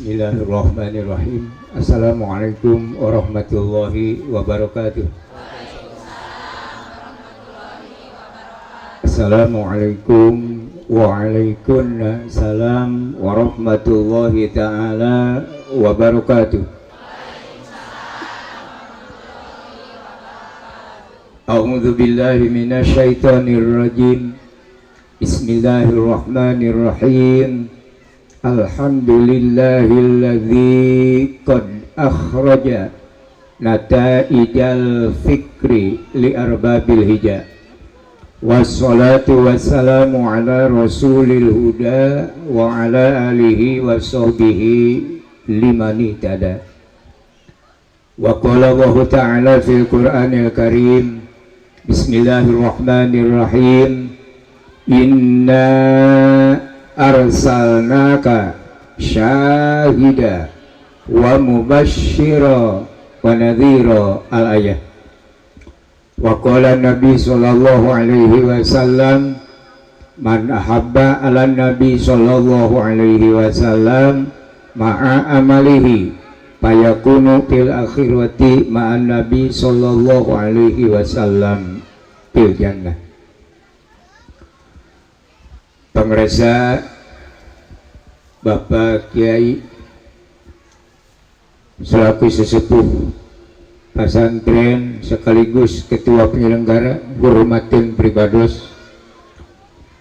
Bismillahirrahmanirrahim. Assalamualaikum warahmatullahi wabarakatuh. Assalamualaikum waalaikumsalam warahmatullahi ta'ala wabarakatuh. A'udzu billahi minasyaitonir rajim. Bismillahirrahmanirrahim. Alhamdulillahilladzi qad akhraja nataijal fikri li arbabil hija. Wassalatu wassalamu ala rasulil huda wa ala alihi wa sahbihi liman ihtada. Wa qala Allahu ta'ala fil Qur'anil Karim. Bismillahirrahmanirrahim. Inna arsalnaka syahida wa mubashshira wa nadhira al-ayah. Wa qala Nabi sallallahu alaihi wasallam man ahabba ala Nabi sallallahu alaihi wasallam ma'a amalihi fayakunu fil akhirati ma'an Nabi sallallahu alaihi wasallam fil jannah. Pengresa Bapak Kiai selaku sesepuh pesantren sekaligus ketua penyelenggara Hurmatin Pribados,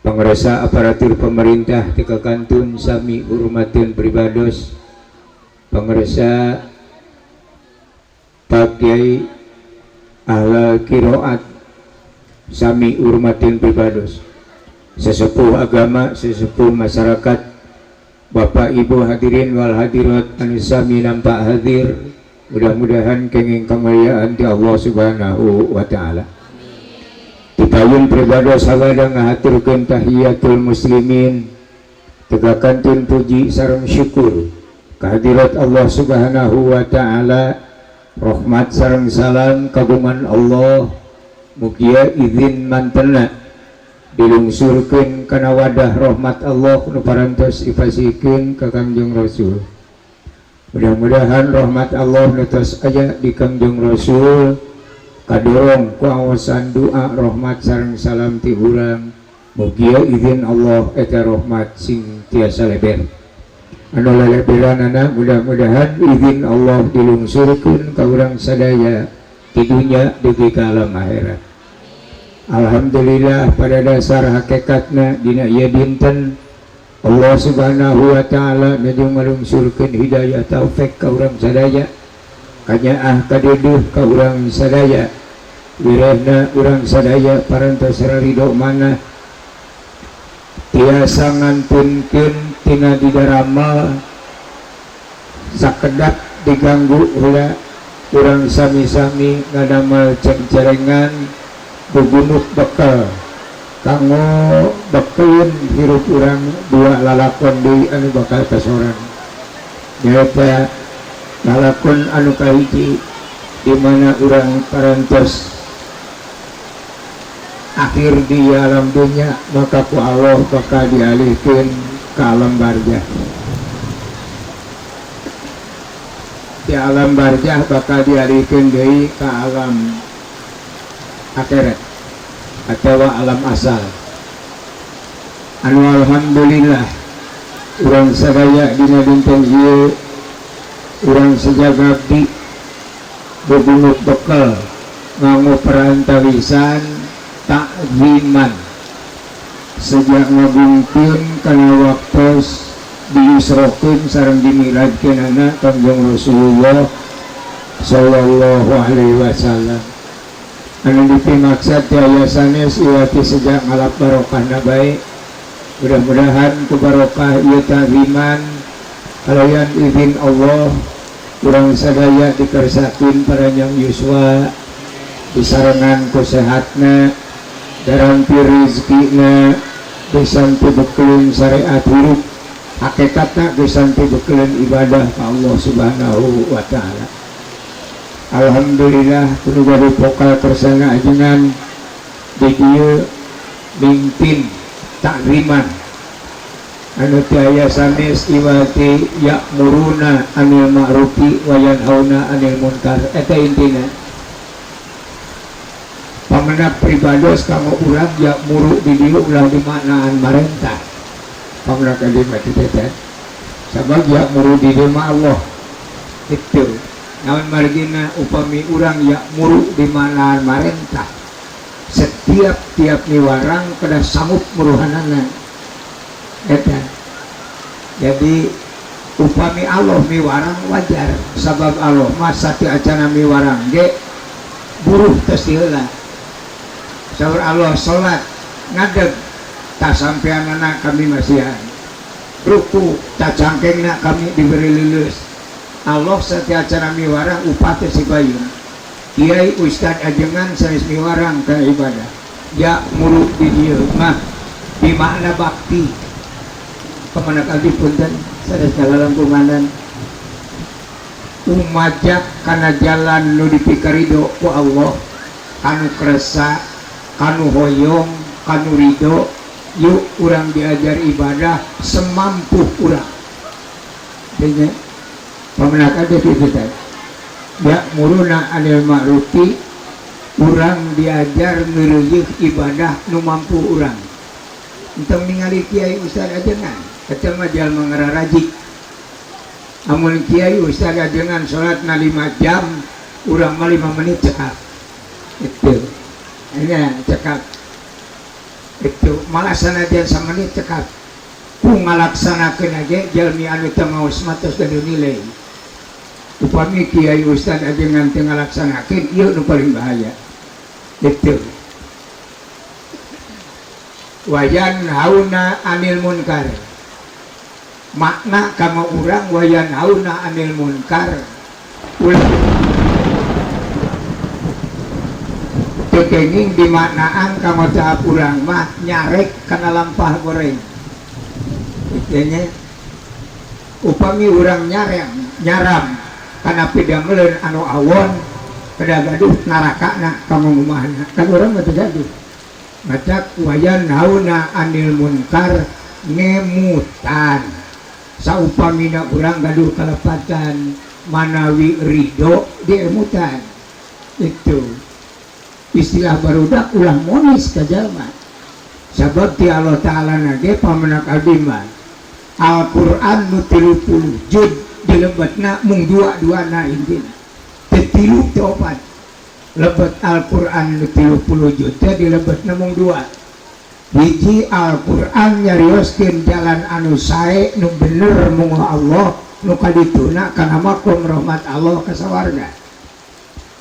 pengresa aparatur pemerintah Tika Kantun sami Hurmatin Pribados, pengresa Pak Kiai Ahlal Kiroat sami Hurmatin Pribados, sesepuh agama, sesepuh masyarakat, Bapak Ibu hadirin wal hadirat anu sami nampak hadir, mudah-mudahan kenging kemuliaan ti Allah Subhanahu wa taala. Dipayun Pribados sagada ngahaturkeun tahiyatul muslimin, tegakantun puji sareng syukur kehadirat Allah Subhanahu wa taala, rahmat sareng salam kagungan Allah mugia izin mantena dilungsurkeun kana wadah rahmat Allah nu parantos dipasikeun ka Kangjeng Rasul. Mudah-mudahan rahmat Allah nu tos aya di Kangjeng Rasul kadorong ku awasan doa rahmat sareng salam ti urang, mugia izin Allah eta rahmat sing tiasa leber. Anu leleberanana mudah-mudahan izin Allah dilungsurkeun ka urang sadaya di dunya dugi ka alam akhirat. Alhamdulillah pada dasar hakikatna dina ieu dinten Allah Subhanahu wa taala najung malungsurkeun hidayah taufik ka urang sadaya, kanyaah kaduduh ka urang sadaya, wirehna urang sadaya parantos ridho manah tiasa ngantunkeun tina didaramal sakedap diganggu heula urang sami-sami ngadamal cengcerengan bugunuk bekal kanggo bekeun hirup urang dua lalakon deui anu bakal kasorang, nyaeta lalakon anu kahiji di mana urang parantos akhir di alam dunya, maka ku Allah bakal dialihkeun ka alam barzah. Di alam barzah bakal dialihkeun deui ka alam akhirat atau alam asal. Anu alhamdulillah urang sadaya dina dinten ieu urang sajagabdi begunuk bekal nganggo perantawisan takziman sejak ngabungkeun kana waktos diusrokeun sareng dimiladkeunana Kangjeng Rasulullah sallallahu alaihi wasallam. Anu dipimaksad tiaya sanes iwati sejak ngalap barokahna bae. Mudah-mudahan ku barokah ieu takziman kalayan izin Allah urang sadaya dikersakeun paranjang yuswa, disarengan ku sehatna, darampi rezekina, geus bekeun syariat hirup, hakikatna geus bekeun ibadah ka Allah Subhanahu wa taala. Alhamdulillah kudu jadi pokal persana ajengan di dieu mimpin takriman anu daya sanes iwati ya'muruna anil ma'rufi wa yanhauna anil munkar. Eta intina pamenak pribados kanggo urang ya'muru di dieu ulah dimaknaan marentah. Pamenak kalimat itu teh sabab ya'muru di dieu Allah itu naon margina upami urang ya'muru di maknaan marentah setiap tiap niwarang pada sanggup muruhanana. Eta jadi upami Allah miwarang wajar sabab Allah masa ti acana miwarang ge buruh tos heula saur Allah salat ngadeg tak sampeanana kami masihan ruku tak cangkengna kami diberi lulus Allah setiap acana miwarang upah teh sibayun kiai ustad ajengan sanes miwarang kana ibadah ya muru di dieu mah di makna bakti pemanak abdi punten sanes kalalang kumandan umajak kana jalan nu dipikarido ku Allah kanu keresa kanu hoyong kanu ridho yuk urang diajar ibadah semampu urang dene pemanak abdi kita ya muruna anil ma'rufi urang diajar ngeureuyeuh ibadah nu mampu urang entong ningali kiai ustad ajengan kecil mah jalma ngararajik amun kiai ustad ajengan sholat na 5 jam urang mah 5 menit cekap itu ini cekap itu malah sanajan 1 menit cekap ku ngalaksanakeun age jalmi anu teu maos matos gadu nilai upami kiai ustad ajengan teu ngalaksanakeun ieu nu paling bahaya itu wayan hauna anil munkar makna kama urang wayan hauna anil munkar tekenging dimaknaan kama tahap urang mah nyarek kana lampah goreng itenya upami urang nyaram kana pidameleun anu awon pada gaduh narakana kama ngumahna kan urang mah teu gaduh macak wayan hauna anil munkar ngemutan saupamina urang gaduh kalepatan manawi ridho diemutan itu istilah barudak ulah monis ka jalma sabab ti Allah Ta'ala nage pamenak abdi mah Al-Qur'an nu 30 juz dilebetna mung 2 na intina teu 3 teu 4 lebet Al-Qur'an nu 30 juz teh dilebetna mung 2 hiji Al-Qur'an nyarioskeun jalan anu sae nu bener mung Allah nu kadituna kana makom rahmat Allah ka sawarga.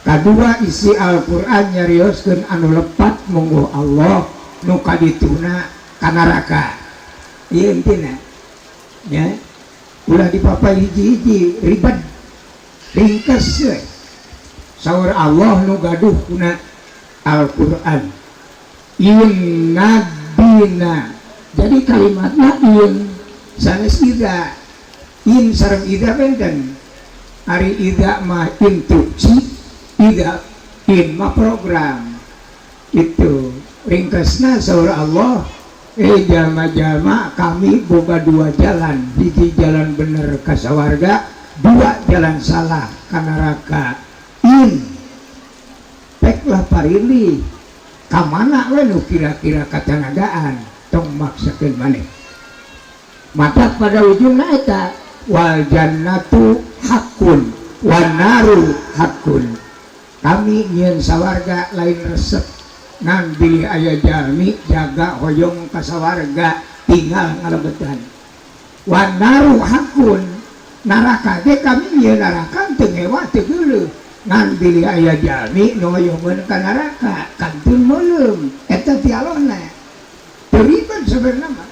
Kadua isi Al-Qur'an nyarioskeun anu lepat mung Allah nu kadituna ka neraka. Ieu intina nya ulah dipapa hiji-hiji ribet ringkes we saur Allah nu gaduh kuna Al-Qur'an Inna jadi kalimatnya in sanes ida in sareng ida benten hari ida mah instruksi ida in mah program itu ringkasna saur Allah jalma-jalma kami boga 2 jalan hiji jalan bener ka sawarga 2 jalan salah ka neraka in peklah parili kamana we nu kira-kira katanagaan tong maksakeun maneh maka pada ujungna eta wal jannatu hakun wan naru hakun kami nyieun sawarga lain resep ngan bilih aya jalmi jaga hoyong ka sawarga tinggal ngalebetan wan naru hakun neraka ge kami nyieun neraka teu ngewa teu geuleuh ngan bilih aya jalmi nu hoyongeun ka neraka kantun meuleum eta ti Allahna ribet sebenarnya mah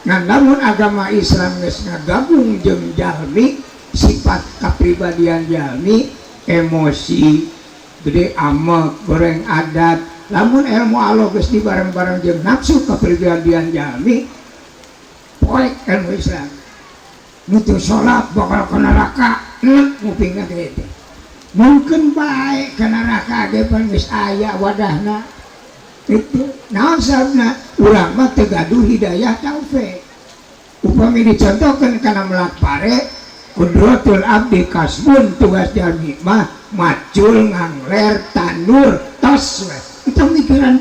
ngan lamun agama Islam geus ngagabung jeung jalmi sifat kapribadian jalmi emosi gede amek goreng adat lamun ilmu Allah geus dibareng-bareng jeung nafsu kapribadian jalmi poek ilmu Islam nu teu salat bakal ka neraka ngupingna teh mungkin baik ke neraka ge pan geus aya wadahna itu naon sabna urang mah teu gaduh hidayah taufik upami dicontohkan karena melak pare kudratul abdi kasbun tugas jalmi mah macul ngangler tanur tos itu mikiran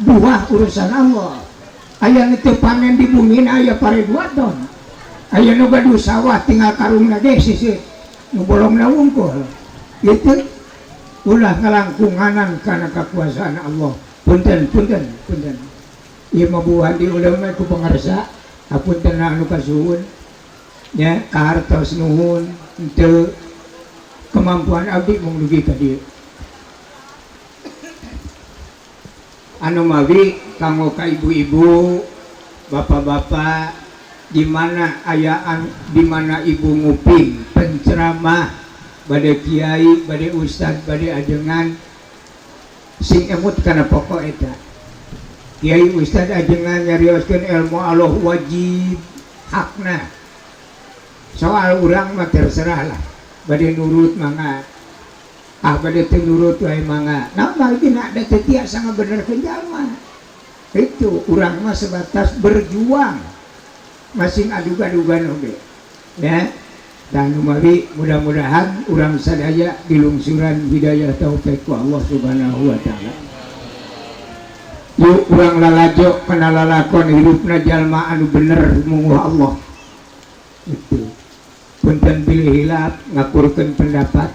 buah urusan Allah. Aya itu panen di bumi aya pare 2 ton aya nu gaduh sawah tinggal karungna ge sisih nu bolongna wungkul itu ulah ngalangkunganan karena kekuasaan Allah. Punten ieu mah buah di ulama ku pangarsa hapunten anu kasuhun ya kahartos nuhun henteu kemampuan abdi mung dugi ka dieu anu mawi kanggo ka ibu-ibu bapak-bapak di mana ayaan di mana ibu nguping penceramah bade kiai bade ustad bade ajengan sing emut kana pokok eta kiai ustad ajengan nyarioskeun ilmu Allah wajib hakna soal urang mah terserah lah bade nurut mangga bade teu nurut wae mangga naon mah dina da teu tiasa ngabenerkeun jalma itu urang mah sebatas berjuang masing aduga-adugan oge ya dan umari mudah-mudahan urang sadaya dilungsuran hidayah taufik ku Allah subhanahu wa ta'ala. Yuk urang lalajo kana lalakon hidupna jalma anu bener munguh Allah itu punten pilih hilap ngakurkeun pendapat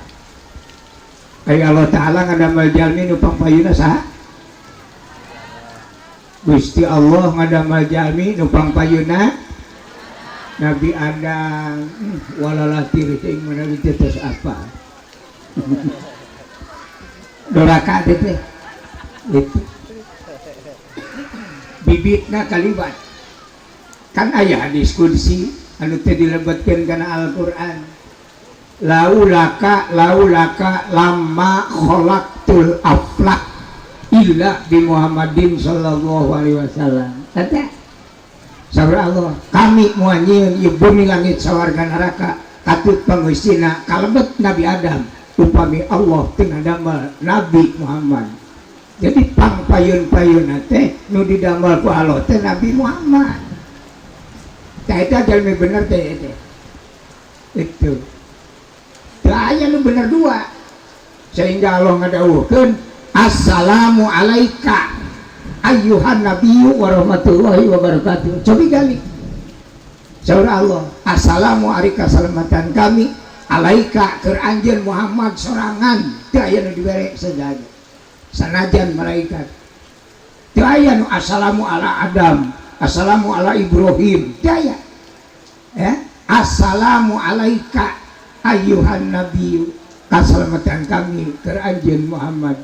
ay Allah ta'ala ngadamel jalmi nu pangpayuna saha Gusti Allah ngadamel jalmi nu pangpayuna Nabi Adam walalatir ting menawi tetes apa doraka teh itu bibitna kalibat kan aya diskusi anu teh dilebetkeun kana Al-Qur'an laulaka lamma khalaqtul aflaq illa bi Muhammadin sallallahu alaihi wasallam teh sabra Allah kami muanyieun ieu bumi langit sawarga neraka katut pangeusina kalebet Nabi Adam upami Allah teu ngadamel Nabi Muhammad jadi pangpayun-payunna teh nu didamel ku Allah teh Nabi Muhammad tah eta jalmi bener teh itu teu aya nu bener dua sehingga Allah ngadawuhkeun assalamu alaika ayyuhan nabiyyu warahmatullahi wabarakatuh. Cobi gali saur Allah assalamu alaika salamatan kami alaika keur anjeun Muhammad sorangan teu aya nu dibere sajaga sanajan malaikat teu aya nu assalamu ala Adam assalamu ala Ibrahim teu aya ya assalamu alaika ayyuhan nabiyyu kasalamatan kami keur anjeun Muhammad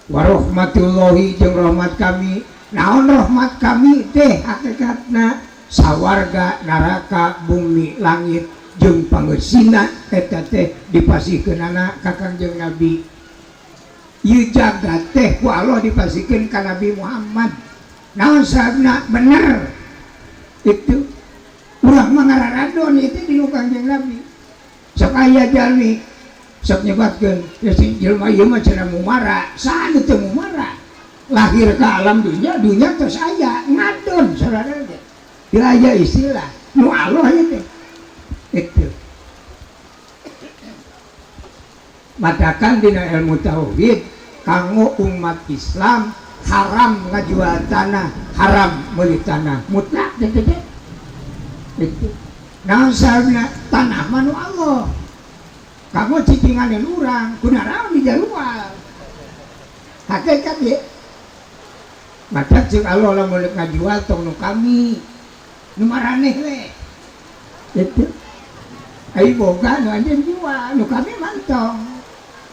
warahmatullahi jeung rahmat kami naon rahmat kami teh hakikatna sawarga neraka bumi langit jeung pangeusina eta teh dipasihkeunana ka Kangjeng Nabi ieu jagat teh ku Allah dipasihkeun ka Nabi Muhammad naon sabna bener itu urang mah ngararadon itu di Kangjeng Nabi sok aya jalmi sok nyebatkeun ya si jelema ieu mah cenah mumara saha teu mumara lahir ka alam dunya tos aya ngadon saudara teh teu aya istilah nu Allah ieu teh itu matakan dina ilmu tauhid kanggo umat Islam haram ngajual tanah haram meuli tanah mutlak teh itu naon sabna tanah mah nu Allah kamu cicinganin urang kunaraon dijalual hakikat ya maka cik Allah lamun ngajual tong nu kami nu maraneh we itu ai boga nu anjeun jual nu kami mantong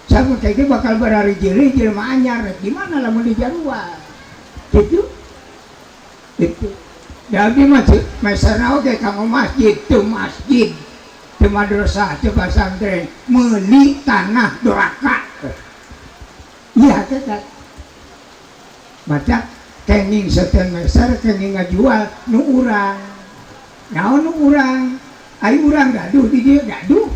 samun kayak gitu bakal berari jeli jelema anyar gimana lamun dijalual gitu itu jadi masana oge kanggo masjid tuh masjid di madrasah, di pesantren meuli tanah doraka iya tetap macam kenging seten meser kenging ngajual nu urang naon nu urang ai urang gaduh di dieu gaduh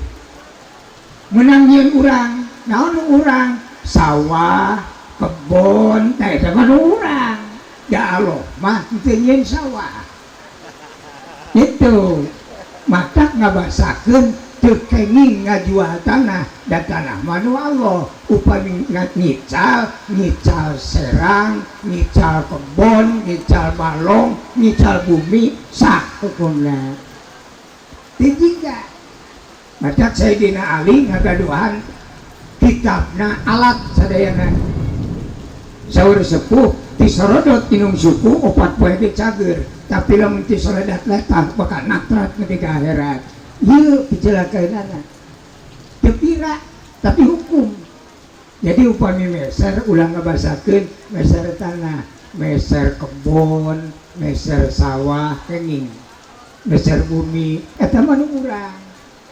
menang nyieun urang naon nu urang sawah kebon teh eta mah nu urang ya Allah mah teu nyieun sawah itu mata ngabasakeun teu kenging ngajual tanah dan tanah manu Allah upami nyical serang, nyical kebon, nyical balong, nyical bumi sah hukumna tiga mata Sayyidina Ali ngagaduhan kitabna alat sadayana saur sepuh disorodot inung suku opat poe ge cager tapi lamun disorodat letah bakal natrat ketika akhirat ieu kecelakaanana teu pira tapi hukum jadi upami meser ulang ngabasakeun meser tanah meser kebon meser sawah kenging meser bumi eta mah nu urang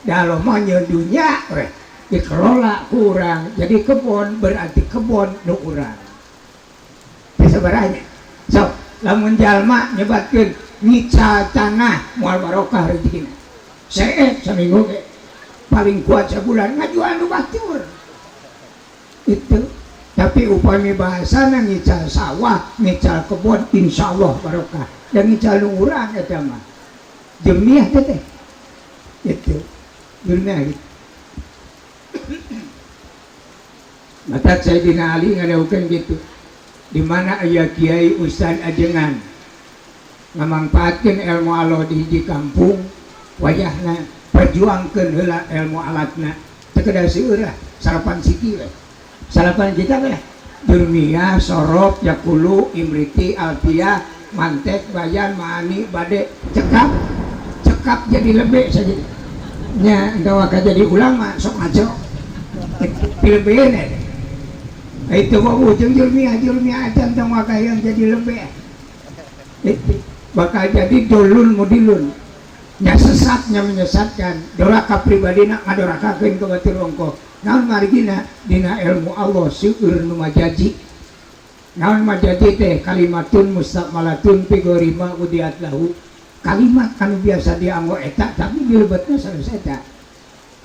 da mah nyeun dunya we dikelola ku urang jadi kebon berarti kebon nu urang sabaranya so lamun jalma nyebatkeun nyical tanah moal barokah rezekina seet saminggu ge paling kuat sebulan ngajual nu batur itu tapi upami bahasana nyical sawah nyical kebon insyaallah barokah dan nyical nu urang eta mah jemiah teh itu jemiah gitu mata Sayyidina Ali ngadaukeun gitu di mana aya kiai ustad ajengan ngamangpaatkeun ilmu Allah di hiji kampung wayahna perjuangkeun heula ilmu alatna teu kedah seueur salapan siki we salapan kita we Jurmiyah, Sorop, Yakulu, Imriti, Alfiyah, Mantek, Bayan, Maani, Bade, cekap jadi lebih saja nya engkau akan jadi ulama sok ngaco pilih-pilih itu kok ujung Jurmiyah aja tentang wakah yang jadi lebih itu bakal jadi dolun mudilun nya sesatnya menyesatkan doraka pribadi nak ngadorakakeun ka batur ongko naon marigina dina ilmu Allah seueur nu majaji naon majaji teh kalimatun mustaqmalatun fi gorima udiat lahu kalimat kanu biasa dianggo eta tapi dilebetna sanes eta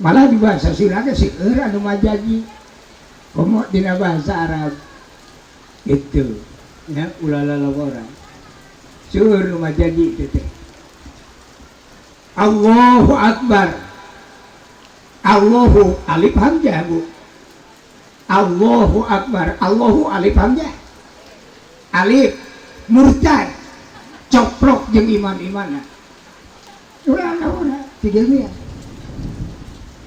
malah di bahasa Sunda ge seueur anu majaji komo dina bahasa Arab itu ya ulala orang seueur nu majaji itu teh Allahu Akbar Allahu alif hamzah bu Allahu Akbar Allahu alif hamzah alif murtad coprok jeung iman-imanna urang tiga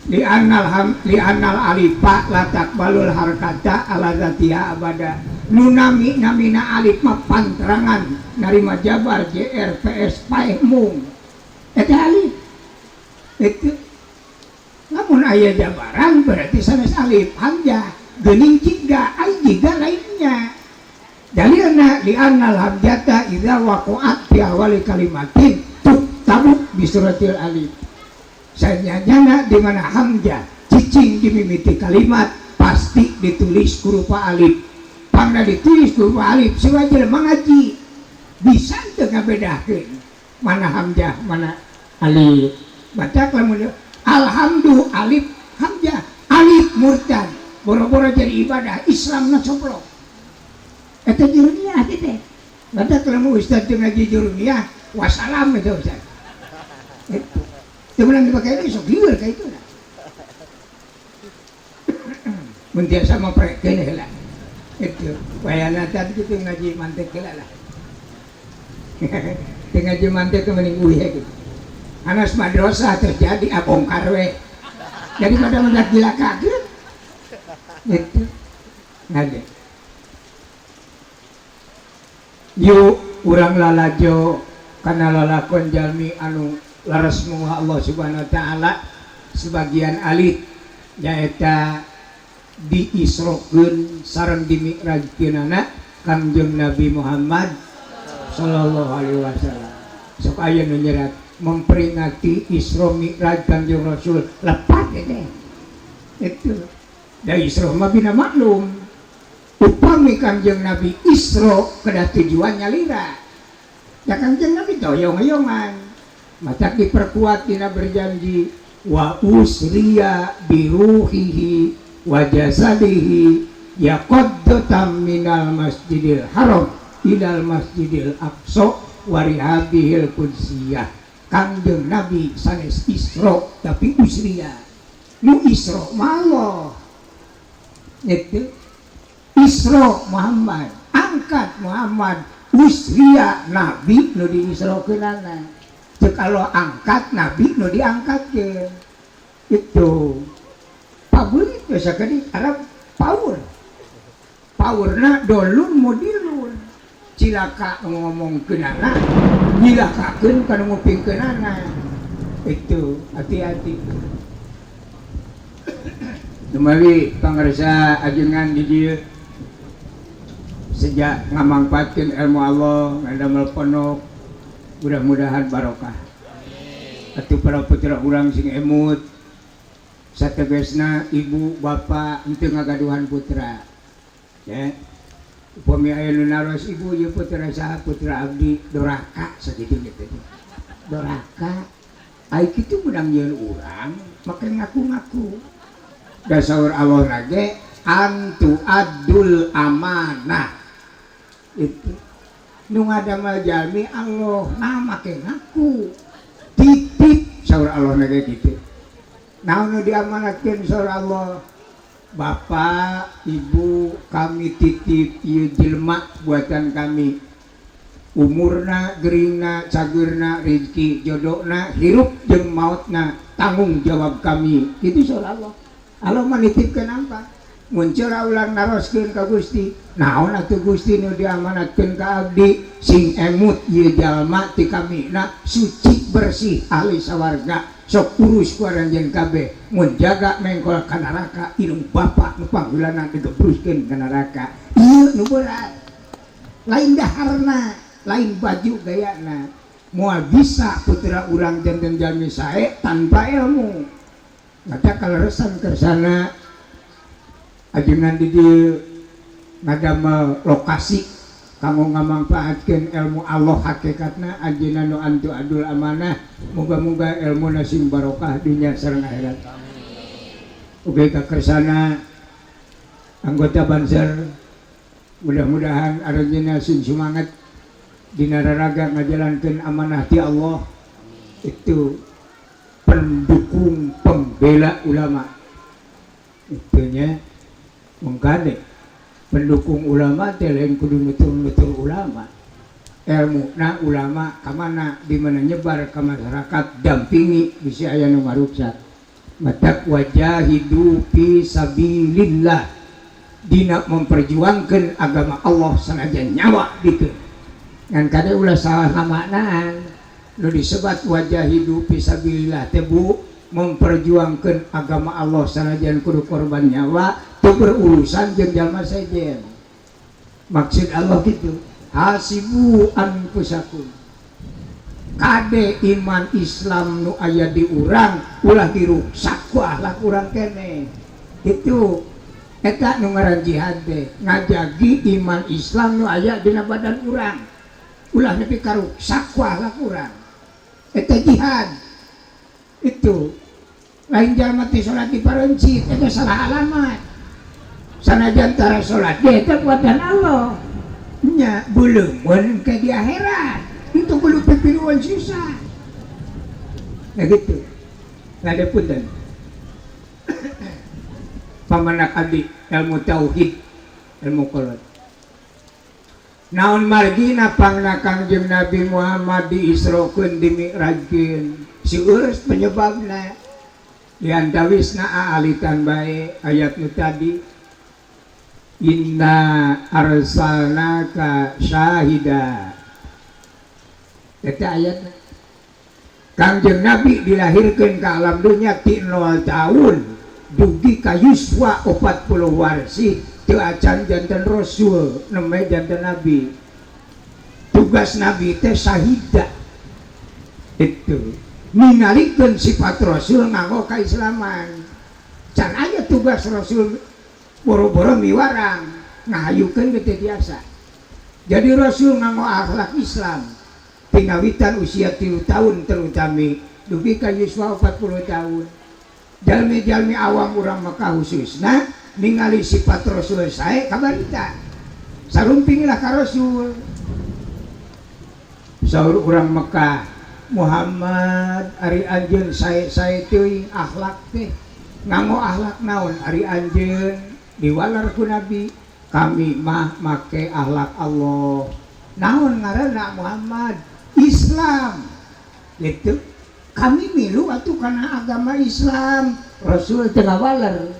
li anal alifa la taqbalul harkata ala zatiha abada nu namina alif mah panterangan narima jabar JR PS paehmung eta alif itu namun aya jabaran berarti sanes alif hamzah geuning jiga ai jiga lainnya dalilna li annal hamzata idza waqa'at fi awali kalimatin tuktabu bi suratil alif sanyanyana di mana hamzah cicing dimimiti kalimat pasti ditulis hurufa alif pangna ditulis hurufa alif siwajil mengaji bisa teu ngabedakeun mana hamzah mana alif baca lamun alhamdulillah alif hamzah alif murtad boro-boro jadi ibadah Islamna coplok eta jurumiyah teh baca lamun ustaz teu ngaji jurumiyah wassalam itu ustaz itu temenan dipakai itu sok liur kayak itu lah mentiasa memperhatikan heula itu wayana tadi itu ngaji mantek heula lah ngaji mantek ke mending uih gitu anas madrasah terjadi abongkar we daripada mendak dilakakeun gitu ngade yuk urang lalajo kana lalakon jalmi anu laras muha Allah subhanahu wa ta'ala sebagian alit nyaeta diisrokeun sareng dimi'rajkeunana Kangjeng Nabi Muhammad sallallahu alaihi wasallam sok aya nu nyerat memperingati Isra Mi'raj Kangjeng Rasul lepat itu da Isra mah bina maklum upami Kangjeng Nabi Isra kedah tujuannya lira ya Kangjeng Nabi doyong-doyongan mata diperkuat dina berjanji wa usriya biruhihi wa jasadihi yaqaddatam minal masjidil haram ilal masjidil aqsa wa rihabihil qudsiyah Kangjeng Nabi sanes Isra tapi usriya. Nu Isra Allah itu Isra Muhammad, angkat Muhammad, usriya Nabi nu diisrokeunana. Cek kalau angkat Nabi nu diangkatkeun. Itu pabulit biasa kadi Arab power. Powerna dolun modilun. Cilaka ngomongkeunana, nyilakakeun kana ngupingkeunana. Itu hati-hati. Kembali pangarsa ajengan di dieu sejak ngamangpaatkeun ilmu Allah ngadamel pondok mudah-mudahan barokah. Atuh para putra urang sing emut sategesna ibu bapa henteu ngagaduhan putra. Ya. Upami aya nu naros ibu ieu putra saha putra abdi doraka sakitu gitu. Doraka ai kitu menang nyieun urang make ngaku-ngaku. Dasar Allah lagi antu adul amanah itu nu ngadamal jalmi Allah nah make ngaku titip saur Allah lagi gitu. Nah nu diamanatkeun saur Allah Bapak Ibu kami titip ieu jelema buatan kami umurna geringna cageurna rezeki jodohna hirup jeung mautna tanggung jawab kami gitu saur Allah. Allah menitipkan apa? Muncul ulang naroskeun ka Gusti. Naon atuh Gusti nu diamanatkeun ka abdi sing emut ieu jalma ti kamina suci bersih ahli sawarga sok urus ku aranjeun kabeh mun jaga mengkol ka neraka indung bapa nu panggeulana digebruskeun ka neraka. Ieu nu berat. Lain daharna, lain baju gayana. Moal bisa putra urang janten jalmi sae tanpa ilmu. Maka kaleresan kersana ajengan di dieu ngadamel lokasi kanggo ngamangpaatkeun ilmu Allah hakikatna ajeuna nu antu adul amanah muga-muga ilmuna sing barokah dunya sareng akhirat. Ugi ka kersana anggota Banser mudah-mudahan aranjeunna sing semangat dina raraga ngajalankeun amanah ti Allah itu pendukung pembela ulama itunya mengkade pendukung ulama teh lain kudu nutur-nutur ulama ilmu na ulama kamana di mana nyebar ke masyarakat dampingi bisa aya nu ngaruksa matak wajahidu fi sabilillah dina memperjuangkan agama Allah sanajan nyawa gitu ngan kade ulah salah namanaan nu disebat wajahidu fisabilillah tebu memperjuangkan agama Allah sanajan kudu korban nyawa teu berurusan jeung jalma sejen. Maksud Allah gitu hasibu anfusakum kade iman Islam nu aya di urang ulah diruksak ku akhlak urang kene itu eta nu ngaran jihad teh ngajagi iman Islam nu aya dina badan urang ulah nepi karuksak ku akhlak urang. Eta jihad itu lain jalma teh salat di parencit eta salah alamat sanajan tara salat ge eta buatan Allah nya beuleumeuan ke di akhirat itu kudu pipiruan susah nah gitu ngade punten pamanak abdi ilmu tauhid ilmu kolot naon margina pangna Kangjeng Nabi Muhammad diisrokeun dimi'rajkeun seueus penyebabna diantawisna aalitan bae ayat nu tadi inna arsalnaka syahida eta ayatna Kangjeng Nabi dilahirkeun ka alam dunya ti 0 tahun dugi ka yuswa 40 warsi teu acan janten rasul nembe janten nabi tugas nabi teh syahida itu ningalikeun sifat rasul nganggo kaislaman can aya tugas rasul boro-boro miwarang ngahayukeun teh biasa jadi rasul nganggo akhlak Islam pinawitan usia 3 tahun terutami dugi ka yuswa 40 tahun jalmi-jalmi awam urang Mekah khususna ningali sifat Rasul sae kabarita sarumpinglah ka Rasul saur urang Mekah Muhammad ari anjeun sae-sae teuing akhlak teh nganggo akhlak naon ari anjeun diwalar ku Nabi kami mah make akhlak Allah naon ngaranna Muhammad Islam gitu kami milu atuh kana agama Islam Rasul teu ngawaler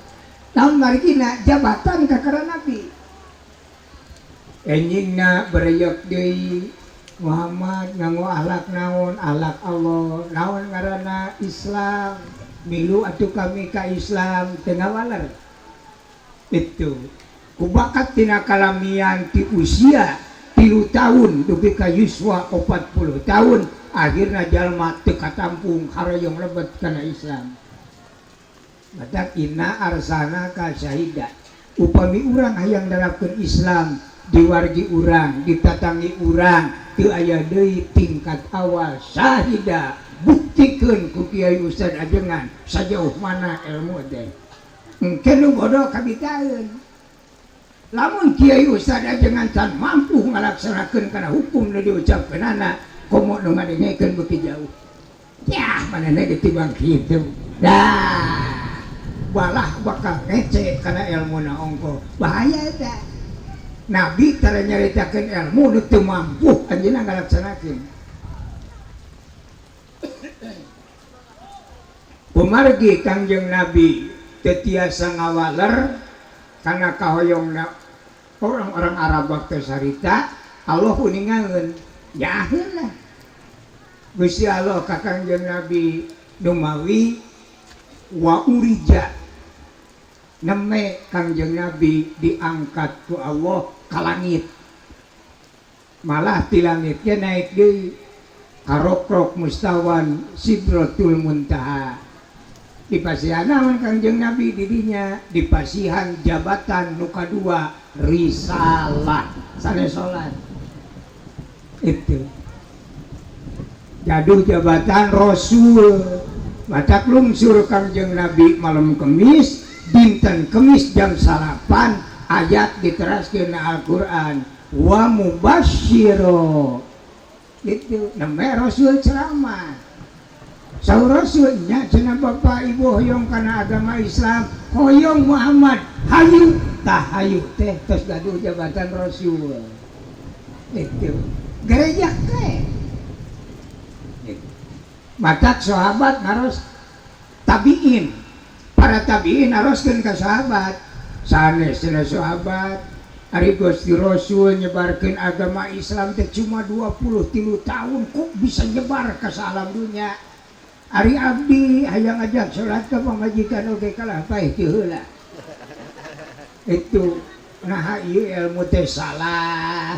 naon marigina jabatan ka kana Nabi enjingna bereyak deui Muhammad nganggo akhlak naon akhlak Allah naon ngaranna Islam milu atuh kami ka Islam teu ngawaler itu kubakat tina kalamian ti usia 3 tahun dugi ka yuswa 40 tahun akhirna jalma teu katampung harayong lebet kana Islam badak inna arsana ka syahida upami urang hayang nerapkeun Islam diwargi urang ditatangi urang teu aya deui tingkat awal syahida buktikeun ku Kiai Ustad ajengan sajauh mana ilmu teh engke nu bodoh kabitaeun lamun Kiai Ustad ajengan can mampu ngalaksanakeun kana hukum nu diucapkeunana komo nu ngadengekeun beuki jauh yah manehna ditimbang kitu dah balah bakal ngece kana ilmuna ongko bahaya eta Nabi tara nyaritakeun ilmu nu teu mampu anjeunna ngalaksanakeun umargi Kangjeng Nabi teu tiasa ngawaler kana kahoyongna orang-orang Arab waktu sarita Allah uningaeun ya heula Gusti Allah ka Kangjeng Nabi numawi wa urija neme Kangjeng Nabi diangkat ku Allah ka langit malah ti langitnya naik deui karokrok mustawan sidratul muntaha dipasihan naon Kangjeng Nabi didinya dipasihan jabatan nu kadua risalah sanes salat itu jaduh jabatan Rasul matak lungsur Kangjeng Nabi malam Kemis dinten Kemis jam 8 ayat diteraskeun Al-Qur'an wa mubasysyiro itu namanya Rasul ceramah saur Rasulnya cenah bapak ibu hoyong kana agama Islam hoyong Muhammad hayu tah hayu teh tos gaduh jabatan Rasul itu gereja teh matak sahabat naros tabiin para tabiin naroskeun ka sahabat sanes cenah sahabat ari Gusti Rasul nyebarkeun agama Islam teh cuma 23 tahun kok bisa nyebar ka salam dunya ari abdi hayang ngajak salat ka pamajikan oge kalah paeh teu heula itu nah ieu ilmu teh salah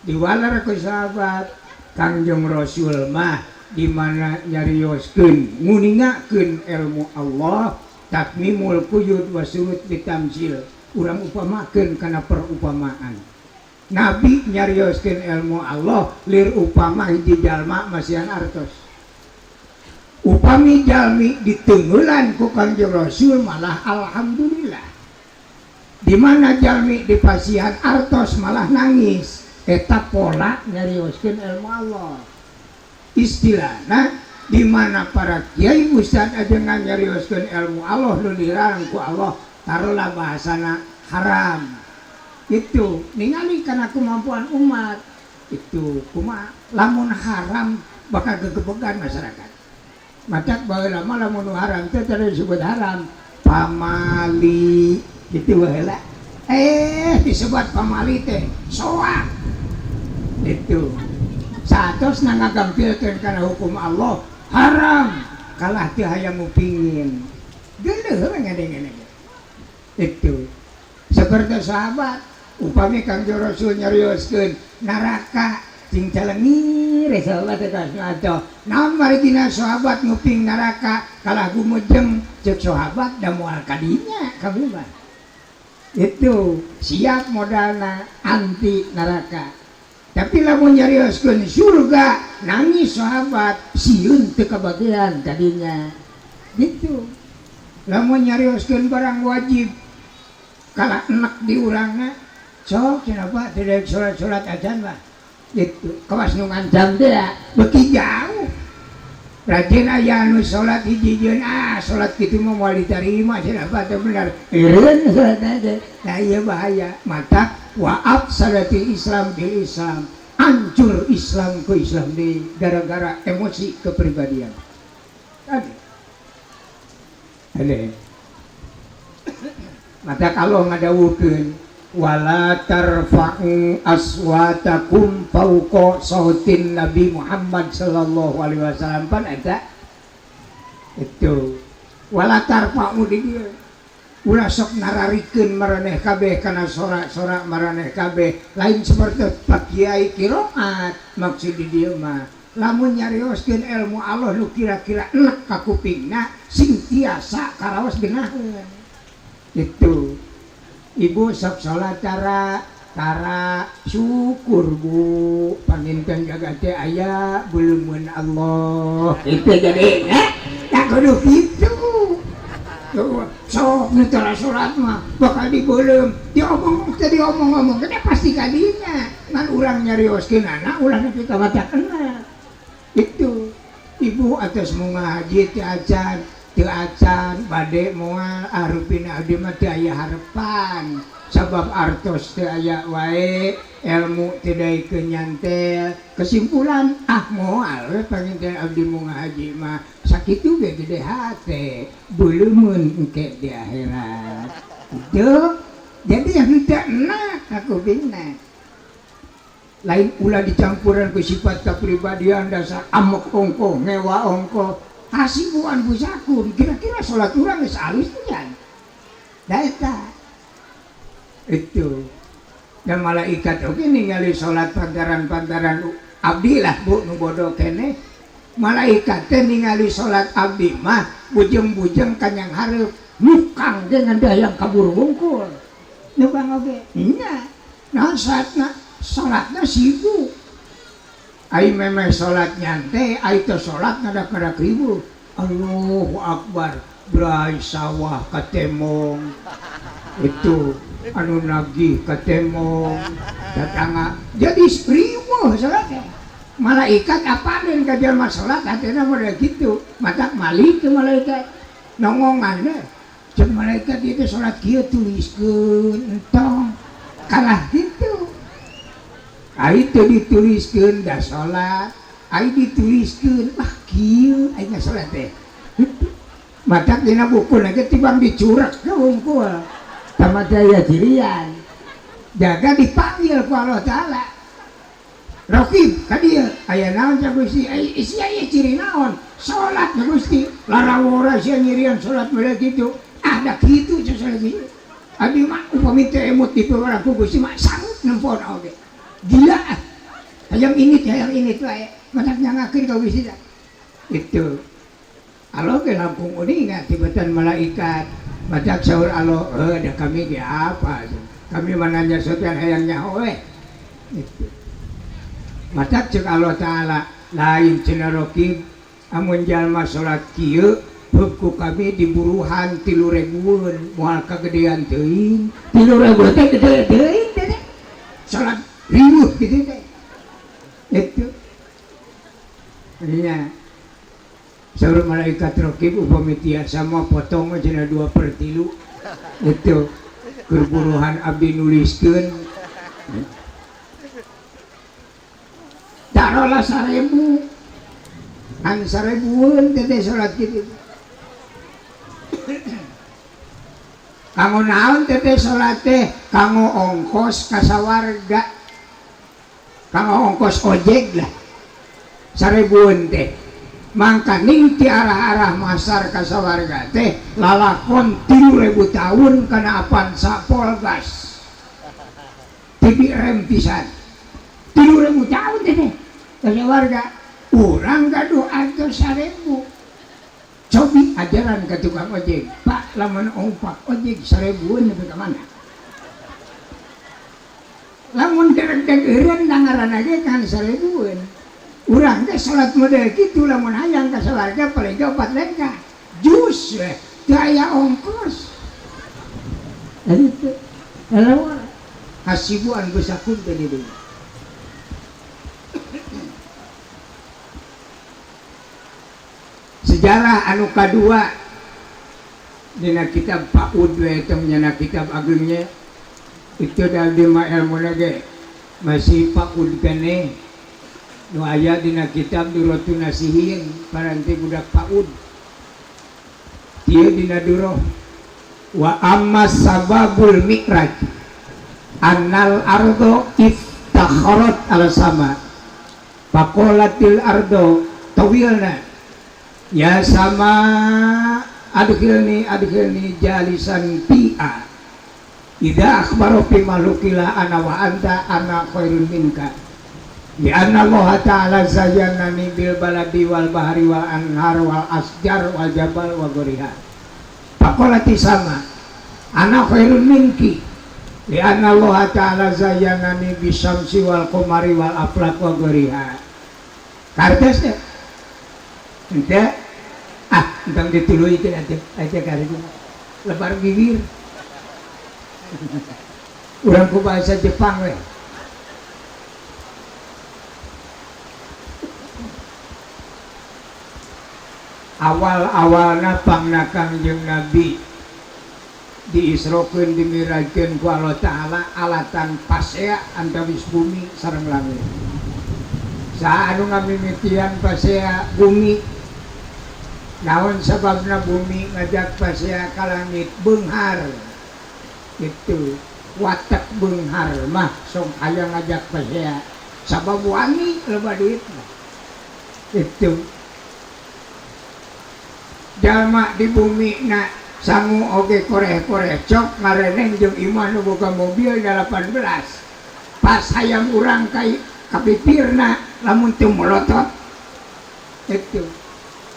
diwalar ku sahabat Kangjeng Rasul mah di mana nyarioskeun nguningakeun ilmu Allah takmimul quyud wa surut bitamsil urang upamakeun kana perumpamaan Nabi nyarioskeun ilmu Allah lir upama hiji jalma masihan artos upami jalmi diteungeulan ku Kangjeng Rasul malah alhamdulillah di mana jalmi dipasihan artos malah nangis eta pola nyarioskeun ilmu Allah istilahna di mana para kiai ustad ajengan nyarioskeun ilmu Allah nu dilarang ku Allah taruhlah bahasana haram itu ningali kana kemampuan umat itu kumaha lamun haram bakal gegebegan masyarakat matak baheula mah lamun haram teh teu disebut haram pamali gitu baheula disebut pamali teh soak itu satos ngagampilkeun kana hukum Allah haram kalah teu hayang ngupingin geuleuh ngadenge itu seperti sahabat upami Kangjeng Rasul nyarioskeun neraka cing calengir sahabat eta ngaco naon marigina sahabat nguping neraka kalah gumujeng ceuk sahabat da moal kadinya kamu mah itu siap modalna anti neraka tapi lamun nyarioskeun surga nangis sahabat sieun teu kabagean tadinya gitu lamun nyarioskeun barang wajib kalah enak di urangna sok kenapa tidak salat-salat adzan mah gitu kawas nu ngancam teh beuki jauh rajin aya anu salat hiji-hijieun salat kitu mah moal diterima cenah teh bener eureun salatna teh nah ieu bahaya mata waaf salati Islam bil Islam hancur Islam ke Islam di gara-gara emosi kepribadian tadi ada mata kalau ngadawukeun wala tarfa'u aswatakum fauqa sautin Nabi Muhammad sallallahu alaihi wasallam pan eta itu wala tarfa'u di dieu ulah sok nararikeun maraneh kabeh kana sorak-sorak maraneh kabeh lain seperti Pak Kiai qiraat maksud di dieu mah lamun nyarioskeun ilmu Allah nu kira-kira enek ka kupingna sing tiasa karaos geunaheun itu ibu sok sholat cara syukur bu panginten jaga teh aya beuleumeuan Allah itu jadi tak kudu gitu tuh sok nu tara sholat mah bakal dibeulem diomong teh diomong-omong teh pasti kadinya ngan urang nyarioskeun anak ulah nepi ka mata kena itu ibu atas mau ngaji teh acan teu acan bade moal arupin abdi mah teu aya harepan sabab artos teu aya wae ilmu teu daekeun nyantel kesimpulan moal we panginten abdi mau ngaji mah sakitu ge gede hate beuleumeun engke di akhirat itu jadi yang tidak enak aku bingna lain ulah dicampuran ku sifat kepribadian dasar amok ongko ngewa ongko hasibuan busakum kira-kira sholat urang geus alus kan da eta itu dan malaikat oke ningali sholat pantaran-pantaran abdi lah bu nu bodoh kene malaikat teh ningali sholat abdi mah bujeng-bujeng kanyang hareup mukang dengan dayang kabur wungkul nyubang oge nya naon sholatna sibuk ai memeh sholat nyantai, ai teu sholat ngadak-ngadak ribu. Allahu Akbar, berai sawah katemong. Itu anu nagih katemong. Datanga jadi ribu sholatnya. Malaikat apa dan kajelma sholat hatena model gitu. Matak malik ke malaikat. Nongongan cek malaikat itu sholat kieu tuliskeun entong. Kalah gitu. Ai teu dituliskeun da salat, ai dituliskeun mah kieu ai nggak salat teh. Matak dina buku ge tibang dicurak ke wungkul. Tamat daya cirian. Jaga dipanggil ku Allah Taala. Raqib ka dieu aya naon ca Gusti? Ai isi aya ciri naon? Salat ka Gusti. Larawora sia nyirian salat model kitu. Da kitu ca salat kitu. Abi mah upami teu emut dipeurang ku Gusti mah sanggup nempon oge. Gila yang ini tuh matak nyangakeun ka Gusti itu Allah ke Lampung uningat tibatan malaikat matak saur Allah ada kami ge apa kami mananya sopian hayang nyaho we itu matak ceuk Allah Taala lain cenah Raqib amun jalma salat kieu hukum kami diburuhan 3.000 moal kagedean teuing 3.000 teh gede teuing teh salat ribuh gitu teh itu iya saur malaikat Raqib upami tiasa mah potong cenah 2/3 itu kerburuhan abdi nuliskeun tarolah 1000 an 1000 teh salat kitu kanggo naon teh salat teh kanggo ongkos ka sawarga kanggo ongkos ojek lah 1000 teh mangka ning ti arah-arah masar ka sawarga teh lalakon 3000 tahun kana apan sapolgas tibi rem pisan 3000 tahun teh ka sawarga urang gaduh atur 1000 cobi ajaran ke tukang ojek pak lamun ongpak ojek 1000 nepi ka mana lamun derek-derek eureun dangaran ge kan 1000 urang teh salat model kitu lamun hayang ka sawarga paling 4 rakaat jus we teu aya ongkos jadi teu lawan hasibuan besakum teh di dieu sejarah anu kadua dina kitab Paud we temenna kitab agungnya itu dari ma ilmu ge masih Paud kene nu aya dina kitab Duratun Nasihin paranti budak Paud ieu dina duroh wa amma sababul mi'raj annal ardo iftakharat al sama faqalatil ardo tawilna ya sama adkhilni jalisan pi'a idza akhbaru fi malukila ana wa anta ana khairun minka di anna Allah ta'ala zayyanani bil baladi wal bahri wal anhar wal asjar wal jabal wa ghariha faqalati sama ana khairun minki di anna Allah ta'ala zayyanani bisyamsi wal qamari wal aflaq wa ghariha kartes deh ente entang ditului itu aja kali itu lebar bibir urang ku bahasa Jepang we awal-awalna pangna Kangjeng Nabi diisrokeun dimirajkeun ku Allah Ta'ala alatan pasea antawis bumi sareng langit sa anu ngamimitian pasea bumi naon sababna bumi ngajak pasea ka langit beunghar itu watak beunghar mah sok aya ngajak pasea sabab wangi loba duit itu jalma di bumi na sangu oge koreh-koreh cok ngareneng jeung imah nu boga mobil 18 pas hayang urang kai kapipirna lamun teu melotot itu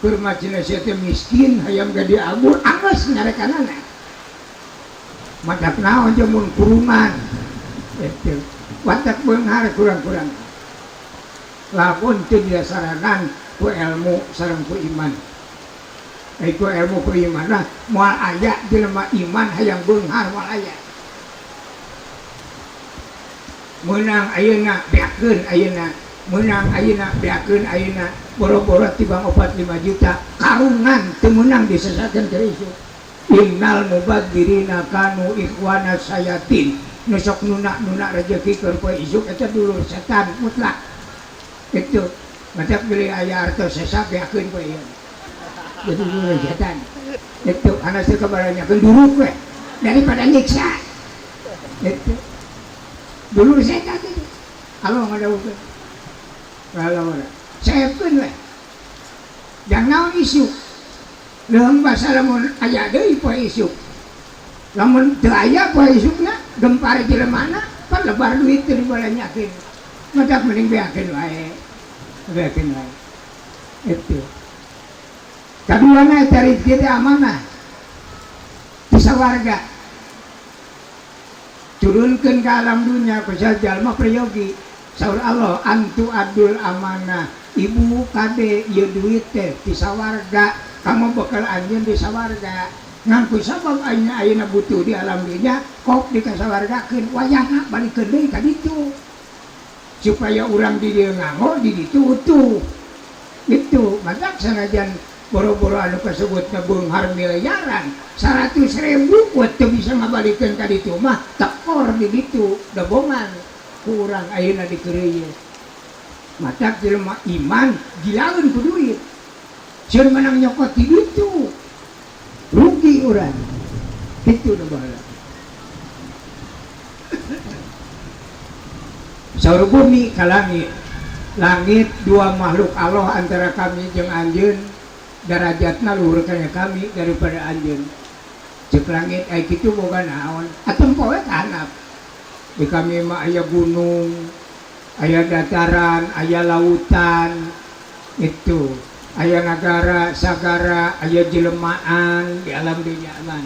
keur macina sia teh miskin hayang gadi abur anggeus ngarekanana madak naon jeung mun kurungan itu watak beunghar kurang-kurang lamun teu diasaranan ku ilmu sareng ku iman itu ilmu ku iman lah moal aya jelema iman hayang beunghar moal aya menang ayeuna beakeun ayeuna menang ayeuna beakeun ayeuna boro-boro tibang 45 juta karungan teu meunang disesakeun ka isu innal mubadzirina kanu ikhwana sayatin nu sok nuna rezeki keur poe isuk eta dulur setan mutlak itu matak beli aya artos sesak beakeun poe ieu jadi dulur setan itu anak teu kabaranyakeun duruk we daripada nyiksa itu dulur setan itu alo ngadawukeun kalau saepeun we jang naon isu leung basa lamun aya deui poe isuk lamun teu aya poe isukna gempar jelemana pan lebar duit teu dibalanyakeun madak mending beakeun wae itu kaduana eta rezeki teh amanah ti sawarga turunkeun ka alam dunya ku jalma prayogi saur Allah antu adul amanah ibu kade ieu duit teh ti sawarga kamu bakal anjeun di sawarga ngan ku sabab ayeuna butuh di alam dunya kok dikasawargakeun wayahna balikeun deui ka ditu supaya urang di dieu nganggo di ditu utuh gitu madak sanajan boro-boro anu kasebutna beunghar miliaran 100.000 kuat teu bisa ngabalikeun ka ditu mah tekor di ditu dabongan kurang ayeuna dikeureuy matak jelema iman gilaeun ku duit sieun menang nyokot di ditu rugi urang kitu nu baheula saur bumi ka langit dua makhluk Allah antara kami jeung anjeun darajatna luhur kana kami daripada anjeun ceuk langit aya kitu boga naon atem poe tanap di kami mah aya gunung aya dataran aya lautan itu aya nagara sagara aya jelemaan di alam dunya man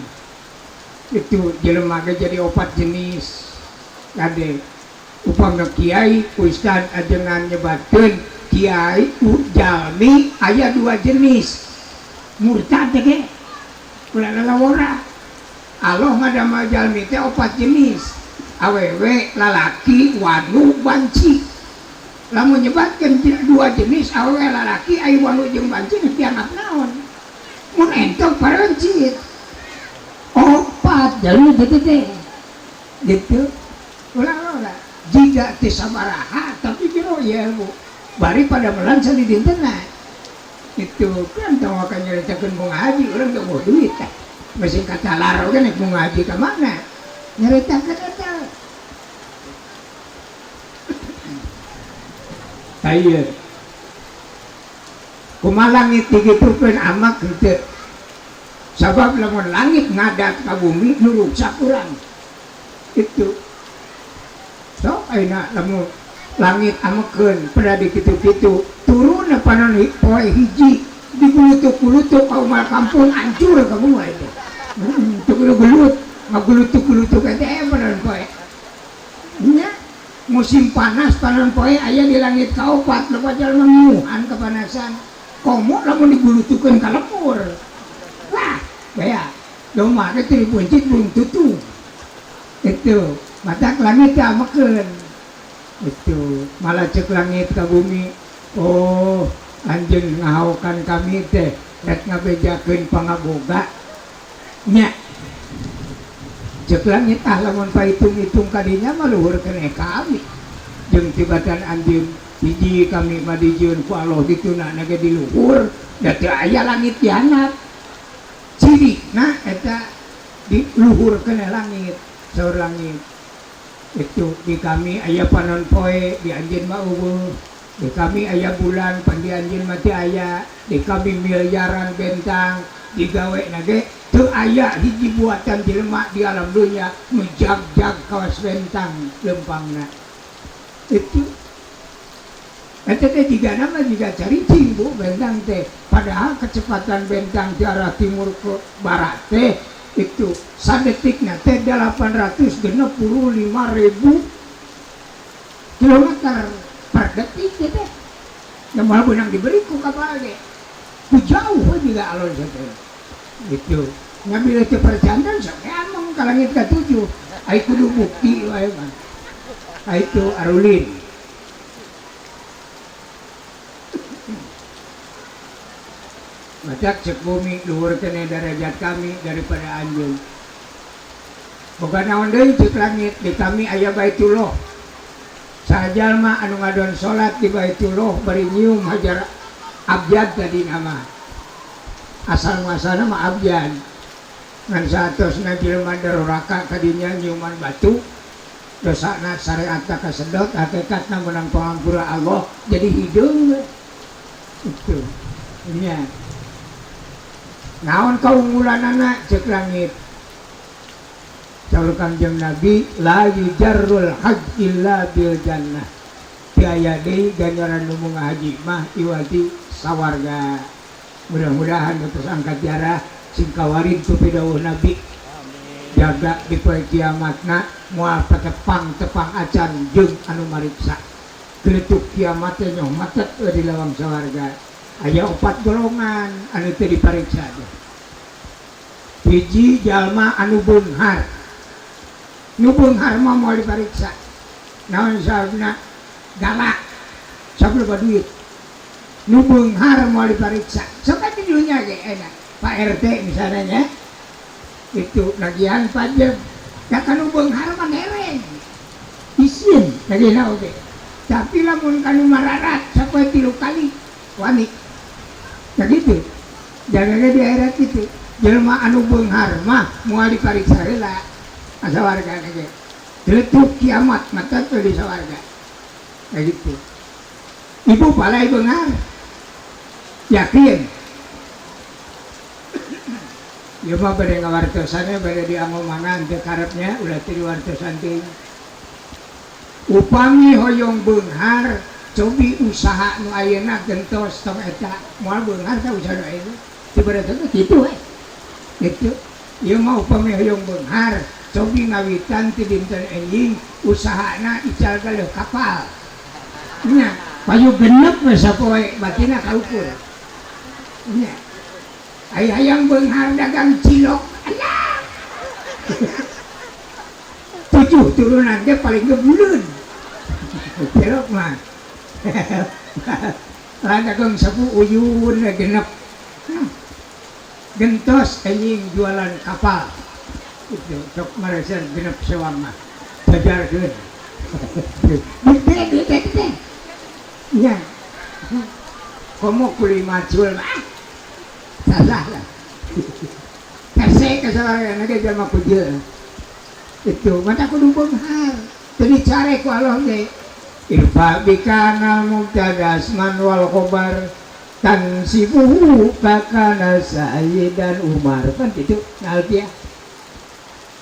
itu jelema ge jadi 4 jenis kade upamna kiai ustad ajengan nyebatkeun kiai jalmi aya 2 jenis murtad ge ulah lalawora Allah ngadama jalmi teh 4 jenis awewe lalaki wanu banci lamun nyebatkeun 2 jenis awewe lalaki ai wanu jeung banci dianggap naon mun entong parancit opat jalur tete gitu ulah jika tisabaraha tapi kira ya bu bari pada melancar di dintenah itu kan tahu akan nyeritakan mau ngaji orang gak mau duit kan masih kata laro kan mau ngaji ke mana nyeritakan itu ayo kumalangit digitukan amak gitu sabab lamun langit ngadat ka bumi nuruk sakurang itu so ayeuna lamun langit amakeun pada dikitu-kitu turun panon poe hiji digulutuk-gulutuk ka umal kampung hancur ka bumi itu teu gelut ngagulutuk-gulutuk teh panon poe nya musim panas panon poe aya di langit kaopat loba jalma muhan kepanasan komo lamun digulutukeun ka lepur wah gaya domba ke teu buncit belum tutu itu matak langit teh amakeun itu malah cek langit ke bumi oh anjeun ngahaokan kami teh rek ngabejakeun pangaboga nya cek langit lamun pahitung-hitung kadinya mah luhur keneh kami jeung tibatan anjeun hiji kami madijieun ku Allah dituna nage di luhur da teu aya langit dihanap cirina eta di luhur keneh langit saur langit itu di kami aya panon poe di anjeun mah eueuh di kami aya bulan pan di anjeun mah teu aya di kami miliaran bentang digawe nage teu aya hiji buatan jelema di alam dunia nu jag-jag kawas bentang lempangna itu eta teh jiga nama jiga caricing bu bentang teh padahal kecepatan bentang di arah timur ke barat teh itu sadetikna teh 865.000 kilometer per detik teh nyamal benang diberi ku kapal ge ku jauh juga alon teh gitu ngambil teh perjantan sok emang ka langit ka-7 ai kudu bukti wae mah ai itu arulin macak cek bumi luhur keneh derajat kami daripada anjeun boga naon deui cek langit di kami aya Baitullah sajalma anu ngadon salat di Baitullah bari nyium hajar abjad tadi nama asal muasalna mah abjad ngan saatosna jelema daruraka kadinya nyiuman batu dosana syariatna kasedot hakikatna menang pangampura Allah jadi hideung itu nya naon kaunggulanana cek langit saur Kangjeng Nabi la yujarrul hajj illa bil jannah tiaya deui ganjaran nu munggah haji mah iwati sawarga mudah-mudahan utus angkat jarah sing kawarid ku pidawuh Nabi jaga di poe kiamatna moal patepang tepang acan jeung anu mariksa geuletuk kiamat teh nyoh matet di lawang sawarga aya 4 golongan anu teu dipariksa hiji jalma anu beunghar nu beunghar mah moal dipariksa naon sababna galak sabab duit nu beunghar moal dipariksa sok atuh dilunya ge enak Pak RT misalnya itu lagian pajak ya kanu beunghar mah ngereng isin lagina oge tapi lamun kanu mararat sapoe 3 kali wani nah gitu jaganya di akhirat gitu jelema anu beunghar mah moal dipariksa heula sawarga ge geuletuk kiamat mata teu di sawarga kayak gitu ibu palai beunghar yakin ieu mah bade ngawartosannya bade diangomangan teu karepnya ulah teu diwartosan teh upami hoyong beunghar cobi usaha nu ayeuna gentos tong eta moal beunghar teh usaha nu ayeuna tiba-tiba kitu we gitu ieu mah upami hoyong beunghar cobi ngawitan ti dinten enjing usahana ical galeuh kapal nya payu genep we sapoe batina kaukur nya ai hayang beunghar dagang cilok alah 7 turunan ge paling gebuleun cilok mah lah dagang sapu uyun genep gentos anjing jualan kapal itu sok Malaysia genep sewang mah bajarkeun gede nya komo kuli macul mah salah lah kasih kesalahan lagi jama kujil itu mata kudu benghar jadi cari ku Allah ge irfa bikana mubtadas man wal khobar tan sibuhu kakana sayyidan Umar kan itu naltia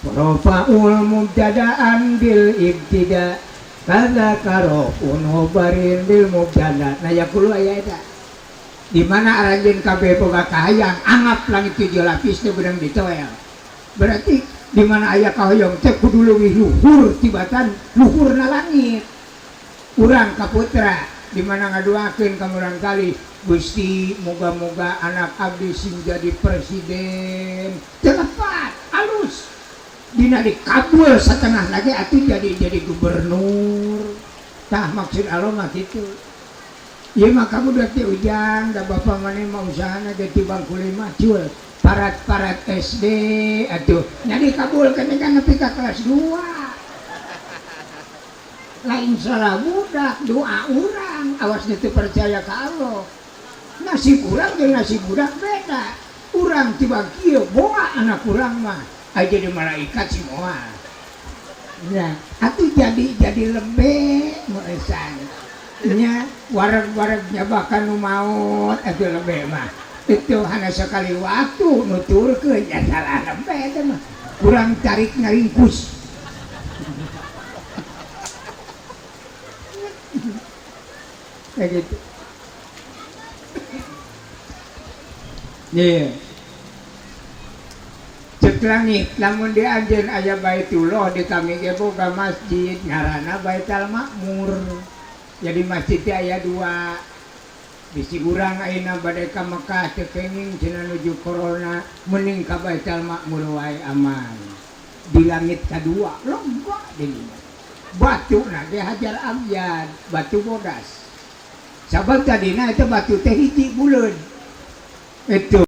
rafa'ul mubtada'an bil ibtida kada karofun khobarin bil mubtada nah yakulu aya eta di mana aranjeun kabeh boga kahayang anggap langit 7 lapis teh beunang ditoel berarti di mana aya kahayang teh kudu leuwih luhur tibatan luhurna langit urang kaputra di mana ngaduakeun ka murang kali Gusti moga-moga anak abdi sing jadi presiden tepat alus dina dikabul satengah lagi atuh jadi gubernur tah maksud Allah mah kitu. Iya mah kamu udah ujang, dah bapak mana mau usahana jadi bangku 5 cul, parat SD, aduh, nyari kabul kan nepi ka kelas 2. Lain salah budak, doa orang, awas itu percaya ke Allah. Nasib orang dengan nasib budak beda. Orang tiba kieu boa anak orang mah, aja di malaikat semua. Nah, atuh jadi lembek muesan. Nya wareg-wareg nyabakan nu maot itu lebih mah itu hanya sekali waktu nuturkeun ya salah lembe itu mah kurang tarik ngaringkus kayak gitu nih cek langit namun di anjeun aya Baitullah di kami ge boga masjid ngaranna Baitul Makmur. Jadi masjid aya 2 bisi urang ayeuna bade ka Mekah teu kenging cenah nuju corona mending ka Baitul Makmur wae aman di langit kadua longgo deui batu na ge hajar abyad batu bodas sabab tadina itu batu teh hiji buleun itu